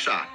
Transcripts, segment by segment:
boxer.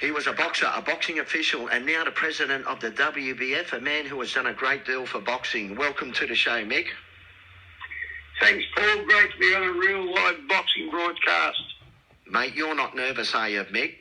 He was a boxer, a boxing official, and now the president of the WBF, a man who has done a great deal for boxing. Welcome to the show, Mick. Thanks, Paul. Great to be on a real live boxing broadcast. Mate, you're not nervous, are you, Mick?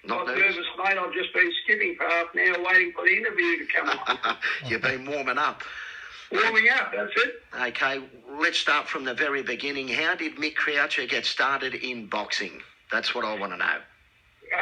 Not nervous, mate. I've just been skipping for half an hour waiting for the interview to come on. You've been warming up. Warming up, that's it. Okay, let's start from the very beginning. How did Mick Croucher get started in boxing? That's what I want to know.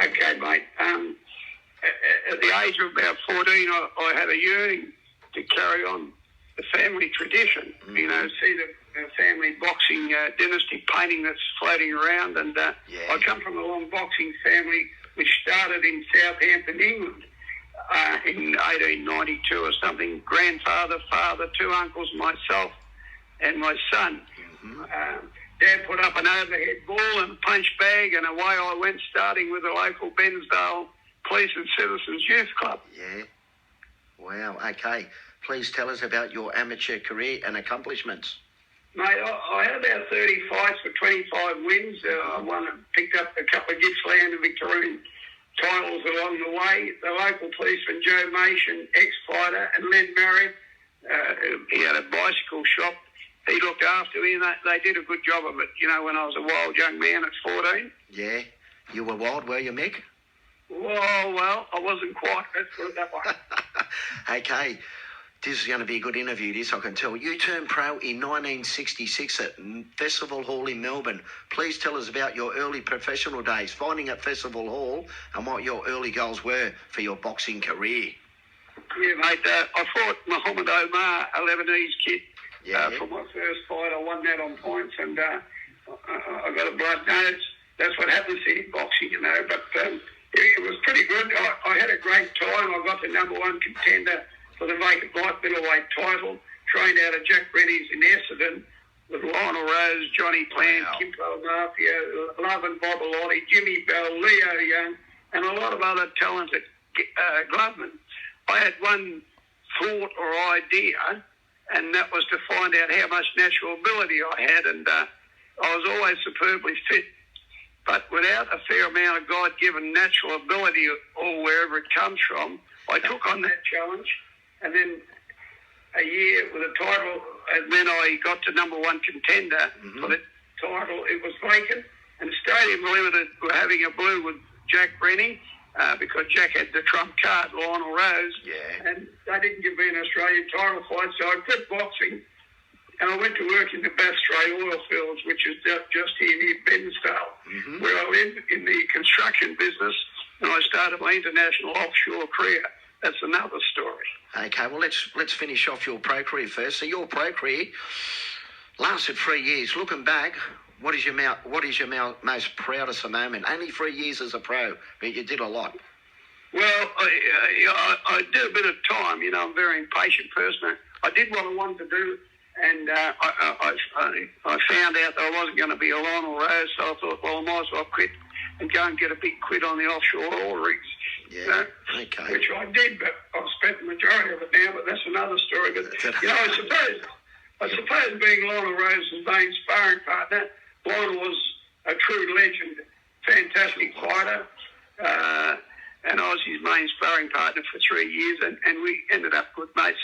Okay, mate. At the age of about 14, I had a yearning to carry on the family tradition. You know, see the family boxing dynasty painting that's floating around. And I come from a long boxing family which started in Southampton, England in 1892 or something. Grandfather, father, two uncles, myself and my son. Dad put up an overhead ball and a punch bag, and away I went, starting with the local Bensdale Police and Citizens Youth Club. Yeah. Wow, okay. Please tell us about your amateur career and accomplishments. Mate, I had about 30 fights for 25 wins. I won and picked up a couple of Gippsland and Victorian titles along the way. The local policeman, Joe Mason, ex-fighter, and Len Marriott, he had a bicycle shop. He looked after me, and they did a good job of it, you know, when I was a wild young man at 14. Yeah. You were wild, were you, Mick? Well, I wasn't quite. Let's put it that way. Okay. This is going to be a good interview, this, I can tell. You turned pro in 1966 at Festival Hall in Melbourne. Please tell us about your early professional days, fighting at Festival Hall, and what your early goals were for your boxing career. Yeah, mate. I fought Muhammad Omar, a Lebanese kid. For my first fight, I won that on points, and I got a blood nose. That's what happens in boxing, you know. But it was pretty good. I had a great time. I got the number one contender for the vacant light middleweight title. Trained out of Jack Rennie's in Essendon with Lionel Rose, Johnny Plant, Kimpo Mafia, Love and Bobolotti, Jimmy Bell, Leo Young, and a lot of other talented glovemen. I had one thought or idea, and that was to find out how much natural ability I had, and I was always superbly fit. But without a fair amount of God-given natural ability, or wherever it comes from, I took on that challenge, and then a year with a title, and then I got to number one contender for the title. It was vacant, and Stadium Limited were having a blue with Jack Rennie, because Jack had the trump card, Lionel Rose, and they didn't give me an Australian title fight, so I quit boxing, and I went to work in the Bass Strait oil fields, which is just here near Bensdale, where I lived in the construction business, and I started my international offshore career. That's another story. Okay, well, let's finish off your pro career first. So your pro career lasted 3 years. Looking back, what is your most proudest moment? Only 3 years as a pro, but you did a lot. Well, I did a bit of time. You know, I'm a very impatient person. I did what I wanted to do, and I found out that I wasn't going to be a Lionel Rose, so I thought, well, I might as well quit and go and get a big quid on the offshore oil rigs. Yeah, okay. Which I did, but I've spent the majority of it now, but that's another story. But, you know, I suppose being Lionel Rose's main sparring partner, Lionel was a true legend, fantastic fighter, and I was his main sparring partner for 3 years, and we ended up good mates.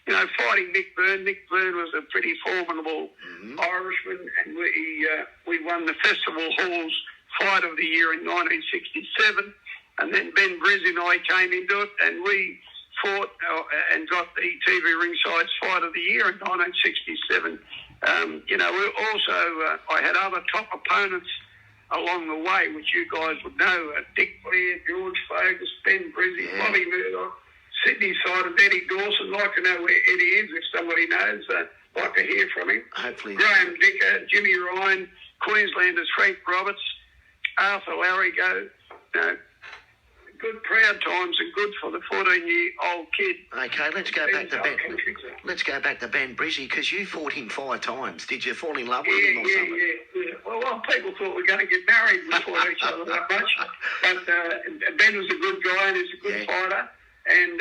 You know, fighting Mick Byrne. Mick Byrne was a pretty formidable Irishman, and we won the Festival Hall's Fight of the Year in 1967, and then Ben Brizzy and I came into it, and we fought and got the TV Ringside's Fight of the Year in 1967. You know, we also, I had other top opponents along the way, which you guys would know, Dick Blair, George Fogus, Ben Brizzy, Bobby Murdoch, Sydney side of Eddie Dawson. Like to know where Eddie is, if somebody knows. Like to hear from him. Hopefully. Graham Dicker, Jimmy Ryan, Queenslanders Frank Roberts, Arthur Larrigo. You know, good proud times and good for the 14-year-old kid. Okay, let's go back to Ben Brizzy, because you fought him 5 times. Did you fall in love with him or something? Yeah. Well, a lot of people thought we were going to get married. We fought each other that much. But Ben was a good guy and he's a good fighter. And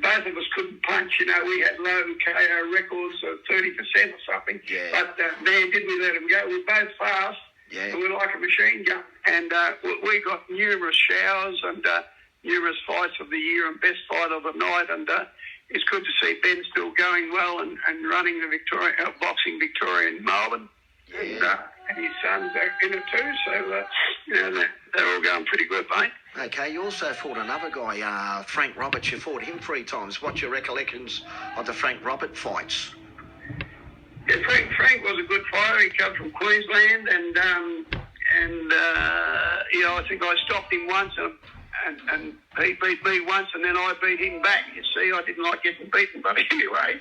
both of us couldn't punch. You know, we had low KO records of 30% or something. Yeah. But man, did we let him go? We were both fast. Yeah. We were like a machine gun. And we got numerous showers and numerous fights of the year and best fight of the night. And it's good to see Ben still going well and running the Boxing Victoria in Melbourne. Yeah. And his sons are in it too. So, they're all going pretty good, mate. Okay, you also fought another guy, Frank Roberts. You fought him 3 times. What's your recollections of the Frank Robert fights? Yeah, Frank was a good fighter. He come from Queensland, and I think I stopped him once, and he beat me once, and then I beat him back. You see, I didn't like getting beaten, but anyway,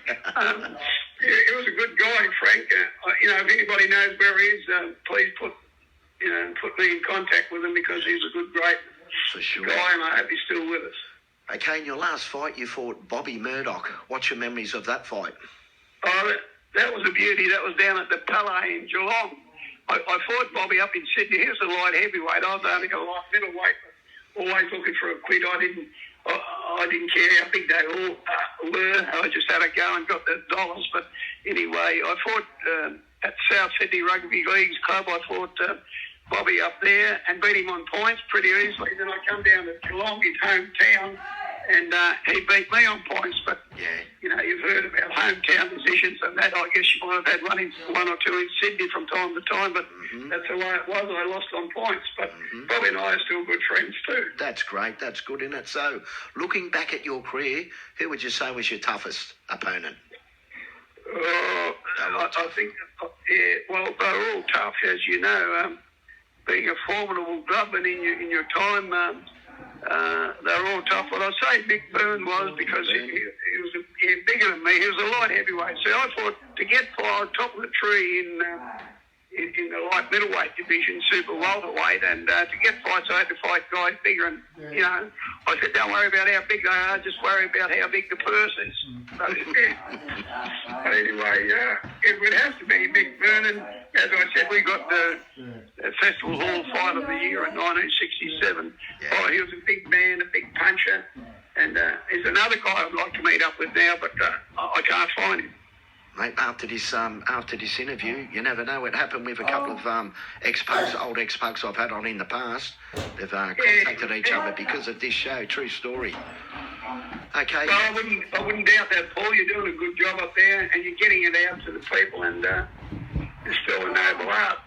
he was a good guy, Frank. If anybody knows where he is, please put me in contact with him, because he's a good, great guy, and I hope he's still with us. Okay, in your last fight, you fought Bobby Murdoch. What's your memories of that fight? Oh, that was a beauty. That was down at the Palais in Geelong. I fought Bobby up in Sydney. He was a light heavyweight. I was only a light middleweight, but always looking for a quid. I didn't care how big they all were. I just had a go and got the dollars. But anyway, I fought at South Sydney Rugby League's club. I fought Bobby up there and beat him on points pretty easily. Then I come down to Geelong, his hometown, and he beat me on points. But you've heard about hometown decisions and that. I guess you might have had one or two in Sydney from time to time, but that's the way it was. I lost on points, but Bobby and I are still good friends too. That's great. That's good, isn't it? So, looking back at your career, who would you say was your toughest opponent? I think, they're all tough, as you know. Being a formidable clubman in your time, they're all tough. But I'd say Mick Byrne was, because he was bigger than me. He was a light heavyweight. So I thought to get top of the tree in the light middleweight division, super welterweight, and to get fights, I had to fight guys bigger. And I said, don't worry about how big they are, just worry about how big the purse is. But anyway, it would have to be Mick Byrne. And as I said, we got the Festival Hall Fight of the Year in 1967. Oh, he was a big man, a big puncher, and he's another guy I'd like to meet up with now, but I can't find him. Mate, after this interview, you never know what happened with a couple of old ex-pugs I've had on in the past. They've contacted each other because of this show. True story. Okay. Well, I wouldn't doubt that, Paul. You're doing a good job up there, and you're getting it out to the people, and it's still a noble art.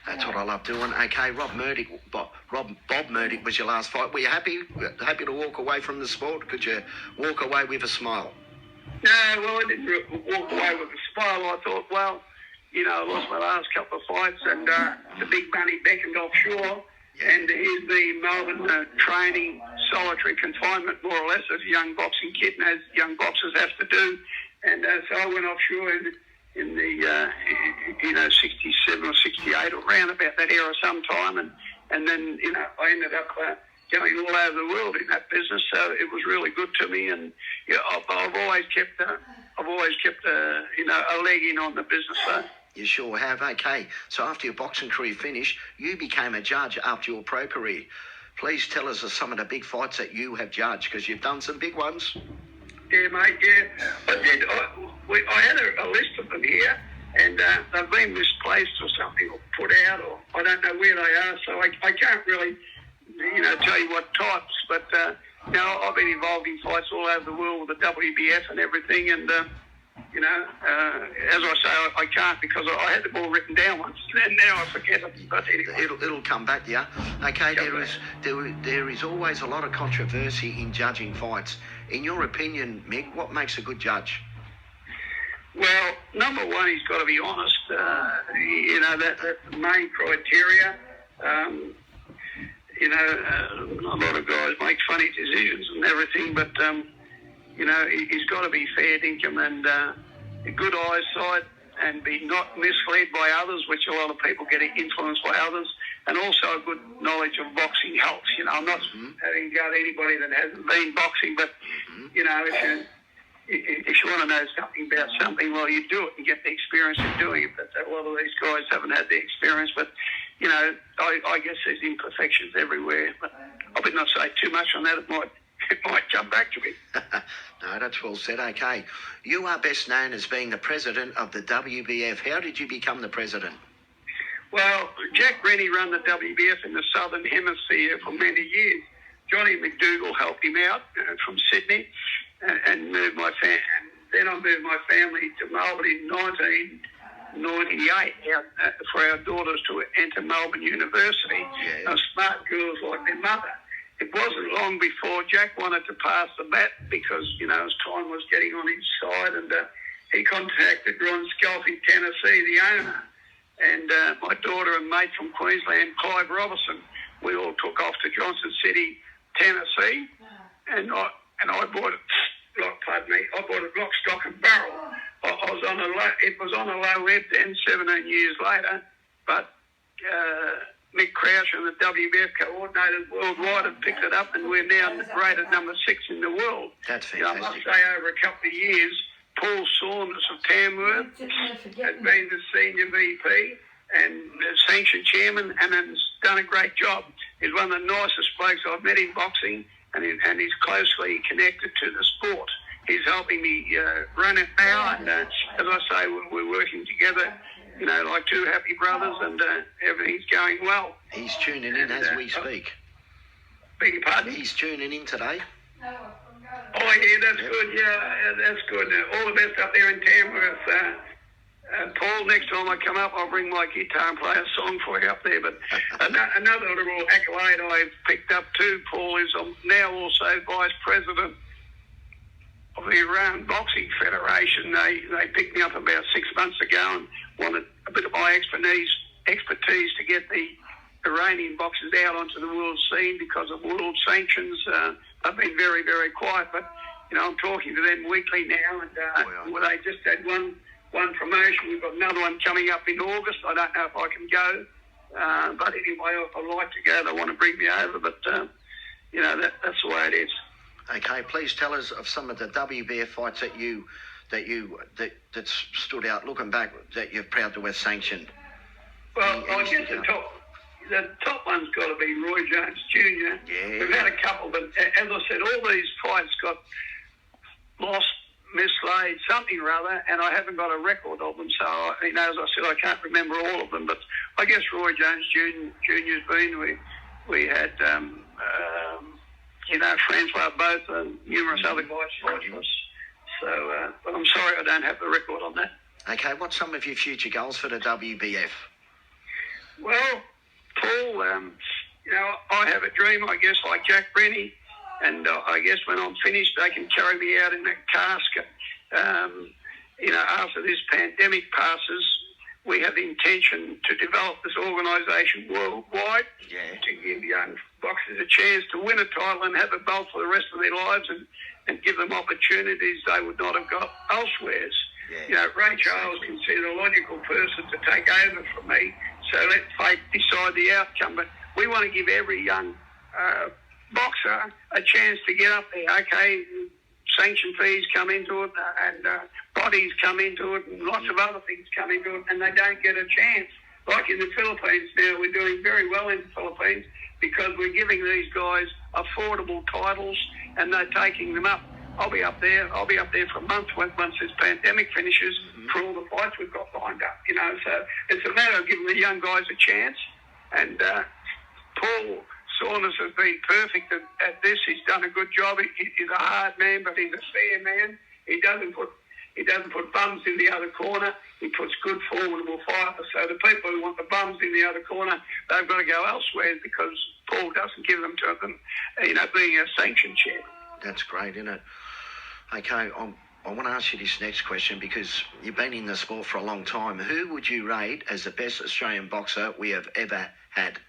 That's what I love doing. Okay, Bob Murdoch was your last fight. Were you happy to walk away from the sport? Could you walk away with a smile? No, well, I didn't walk away with a smile. I thought, I lost my last couple of fights, and the big money beckoned offshore, and here's me, Melbourne, training, solitary confinement, more or less, as a young boxing kid, and as young boxers have to do. And so I went offshore in the 67 or 68, or around about that era sometime, and then, I ended up going all over the world in that business, so it was really good to me, and I've always kept a leg in on the business. So. You sure have. Okay, so after your boxing career finished, you became a judge after your pro career. Please tell us of some of the big fights that you have judged, because you've done some big ones. Yeah, mate. Yeah, I did. I had a list of them here, and they've been misplaced or something, or put out, or I don't know where they are, so I can't really tell you what types, but I've been involved in fights all over the world with the WBF and everything, and as I say, I can't, because I had them all written down once, and now I forget them. But anyway, it'll come back to you. Okay, there is always a lot of controversy in judging fights. In your opinion, Mick, what makes a good judge? Well, number one, he's got to be honest. That's the main criteria. A lot of guys make funny decisions and everything, but, he's got to be fair dinkum and a good eyesight, and be not misled by others, which a lot of people get influenced by others, and also a good knowledge of boxing helps. I'm not having to go to anybody that hasn't been boxing, but, if you want to know something about something, well, you do it and get the experience of doing it. But a lot of these guys haven't had the experience. But, I guess there's imperfections everywhere. But I would not say too much on that. It might come back to me. No, that's well said. Okay. You are best known as being the president of the WBF. How did you become the president? Well, Jack Rennie ran the WBF in the Southern Hemisphere for many years. Johnny McDougall helped him out from Sydney and moved my family. Then I moved my family to Melbourne in 1998 for our daughters to enter Melbourne University. Yeah. Smart girls like their mother. It wasn't long before Jack wanted to pass the bat because, his time was getting on his side, and he contacted Ron Skelfie, Tennessee, the owner, and my daughter and mate from Queensland, Clive Robertson. We all took off to Johnson City, Tennessee, and I bought it. I bought it lock, stock and barrel. It was on a low ebb then, 17 years later, but Mick Crouch and the WBF coordinators worldwide have picked it up, and we're now rated number 6 in the world. That's fantastic. I must say, over a couple of years, Paul Saunders of Tamworth has been the senior VP and the sanction chairman, and has done a great job. He's one of the nicest blokes I've met in boxing, and he's closely connected to the sport. He's helping me run it now, and as I say, we're working together, like two happy brothers, and everything's going well. He's tuning in as we speak. Beg your pardon? He's tuning in today. Oh, yeah, that's good. Yeah, that's good. All the best up there in Tamworth. Paul, next time I come up, I'll bring my guitar and play a song for you up there. But another little accolade I've picked up too, Paul, is I'm now also Vice President of the Iran Boxing Federation. They picked me up about 6 months ago and wanted a bit of my expertise to get the Iranian boxers out onto the world scene because of world sanctions. I've been very, very quiet, but I'm talking to them weekly now, and they just had one promotion. We've got another one coming up in August. I don't know if I can go, but anyway, I'd like to go. They want to bring me over, but that's the way it is. Okay, please tell us of some of the WBF fights that stood out, looking back, that you're proud to have sanctioned. Well, I guess the top one's got to be Roy Jones Jr. Yeah. We've had a couple, but as I said, all these fights got lost, mislaid, something or other, and I haven't got a record of them. So, as I said, I can't remember all of them. But I guess Roy Jones Jr.'s been. We had, Francois Both and numerous other guys fighting us. So, but I'm sorry I don't have the record on that. Okay, what's some of your future goals for the WBF? Well, Paul, I have a dream, I guess, like Jack Rennie, and I guess when I'm finished, they can carry me out in a casket. After this pandemic passes, we have the intention to develop this organisation worldwide to give young boxers a chance to win a title and have a belt for the rest of their lives, and give them opportunities they would not have got elsewhere. Yeah. Ray Charles considered a logical person to take over from me, so let fate decide the outcome. But we want to give every young boxer a chance to get up there. Okay, sanction fees come into it, and bodies come into it, and lots of other things come into it, and they don't get a chance. Like in the Philippines now, we're doing very well in the Philippines because we're giving these guys affordable titles, and they're taking them up. I'll be up there for a month once this pandemic finishes for all the fights we've got lined up, So it's a matter of giving the young guys a chance. And Paul Saunders has been perfect at this. He's done a good job. He's a hard man, but he's a fair man. He doesn't put bums in the other corner. He puts good, formidable fighters. So the people who want the bums in the other corner, they've got to go elsewhere because Paul doesn't give them to them, being a sanctioned champ. That's great, isn't it? Okay, I want to ask you this next question because you've been in the sport for a long time. Who would you rate as the best Australian boxer we have ever had?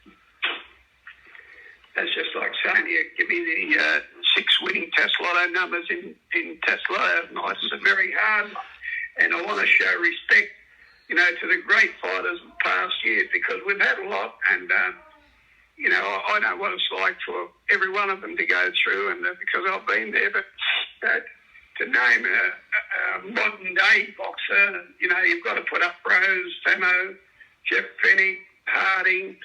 That's just like saying, give me the 6 winning Test Lotto numbers in Test Lotto nights. It's a very hard one. And I want to show respect, to the great fighters of past years because we've had a lot, and I know what it's like for every one of them to go through, and because I've been there. But to name a modern-day boxer, you've got to put up Rose, Famo, Jeff Penny, Harding,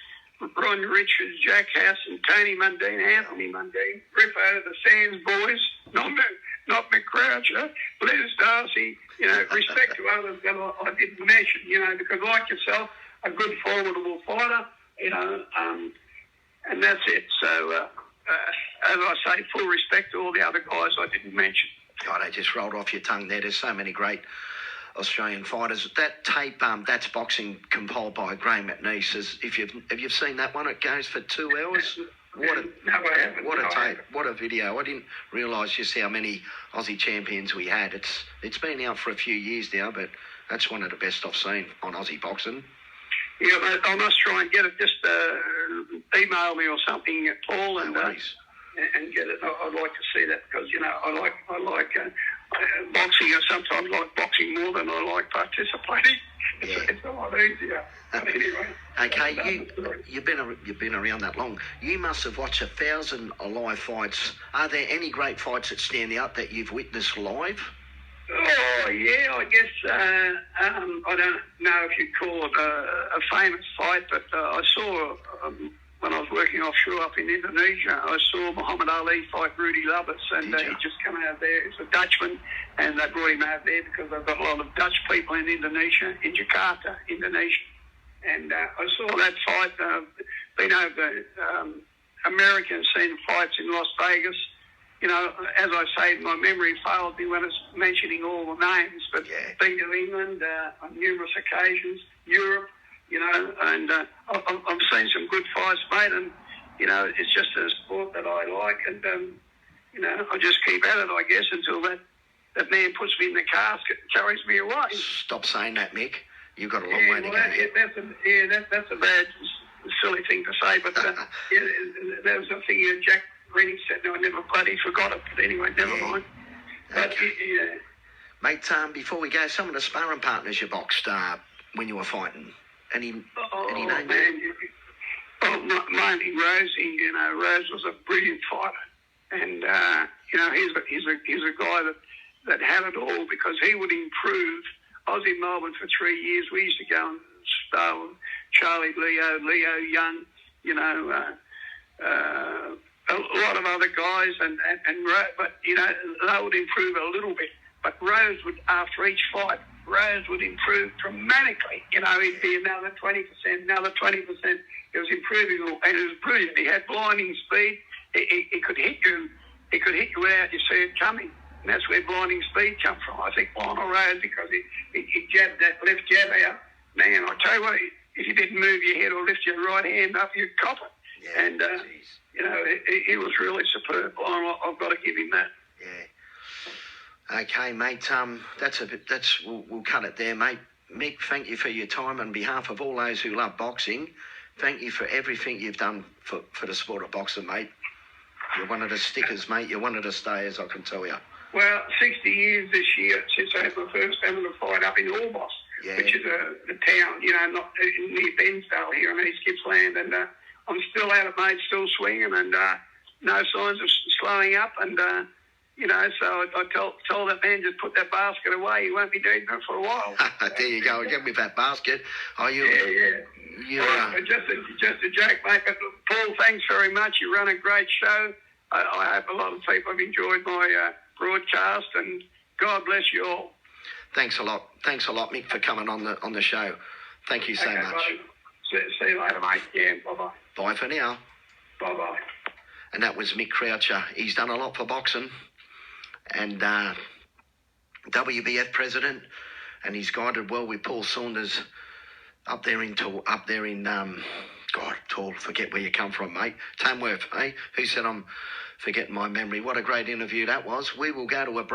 Ron Richards, Jack Hassan, Tony Mundine, Anthony Mundine, Riffo, the Sands boys, not McCroucher, Liz Darcy, respect to others that I didn't mention, because like yourself, a good, formidable fighter, and that's it. So, as I say, full respect to all the other guys I didn't mention. God, they just rolled off your tongue there. There's so many great Australian fighters. That tape, that's boxing compiled by Graham McNeice. Have you seen that one? It goes for 2 hours. What a tape! What a video! I didn't realise just how many Aussie champions we had. It's been out for a few years now, but that's one of the best I've seen on Aussie boxing. Yeah, mate, I must try and get it. Just email me or something, Paul, and get it. I'd like to see that because I like boxing. I sometimes like boxing more than I like participating. Yeah. It's a lot easier. But anyway. Okay, you've been around that long. You must have watched 1,000 live fights. Are there any great fights that stand out that you've witnessed live? Oh yeah, I guess I don't know if you'd call it a famous fight, but I saw when I was working offshore up in Indonesia, I saw Muhammad Ali fight Rudy Lubbers, and he just come out there. He's a Dutchman, and they brought him out there because they've got a lot of Dutch people in Indonesia, in Jakarta, Indonesia. And I saw that fight. Been over Americans seen fights in Las Vegas. As I say, my memory failed me when it's mentioning all the names, but been to England on numerous occasions, Europe, and I've seen some good fights, mate, and, it's just a sport that I like, and, I just keep at it, I guess, until that man puts me in the casket and carries me away. Stop saying that, Mick. You've got a long way to go. That's a bad, silly thing to say, but there was a thing Jack Rennie said, no, I never bloody forgot it, but anyway, never mind. But, Mate, before we go, some of the sparring partners you boxed when you were fighting, any names? Man, mainly Rosie, Rose was a brilliant fighter, and, he's a guy that had it all because he would improve Aussie Melbourne for 3 years. We used to go and spar with Charlie Leo Young, a lot of other guys, but they would improve a little bit. But Rose would, after each fight, improve dramatically. He'd be another 20%, another 20%. He was improving, and it was brilliant. He had blinding speed. He could hit you. He could hit you without you see it coming. And that's where blinding speed comes from. I think Lionel Rose, because he jabbed that left jab out. Man, I tell you what, if you didn't move your head or lift your right hand up, you'd cop it. Yeah, and he was really superb. I've got to give him that. Yeah. Okay, mate. We'll cut it there, mate. Mick, thank you for your time on behalf of all those who love boxing. Thank you for everything you've done for the sport of boxing, mate. You're one of the stickers, mate. You're one of the stayers, I can tell you. Well, 60 years this year since I had my first amateur fight up in Orbost, which is the town, not near Bensdale here in East Gippsland, and I'm still at it, mate, still swinging, and no signs of slowing up, and so I told that man, just put that basket away. You won't be doing that for a while. There you go. Get me that basket. Oh, yeah. Just a joke, mate. But Paul, thanks very much. You run a great show. I hope a lot of people have enjoyed my broadcast, and God bless you all. Thanks a lot, Mick, for coming on the show. Thank you so much. Buddy. See you later, mate. Yeah, bye-bye. Bye for now. Bye-bye. And that was Mick Croucher. He's done a lot for boxing, and WBF president, and he's guided well with Paul Saunders up there in forget where you come from, mate. Tamworth, eh? Who said I'm forgetting my memory? What a great interview that was. We will go to a break.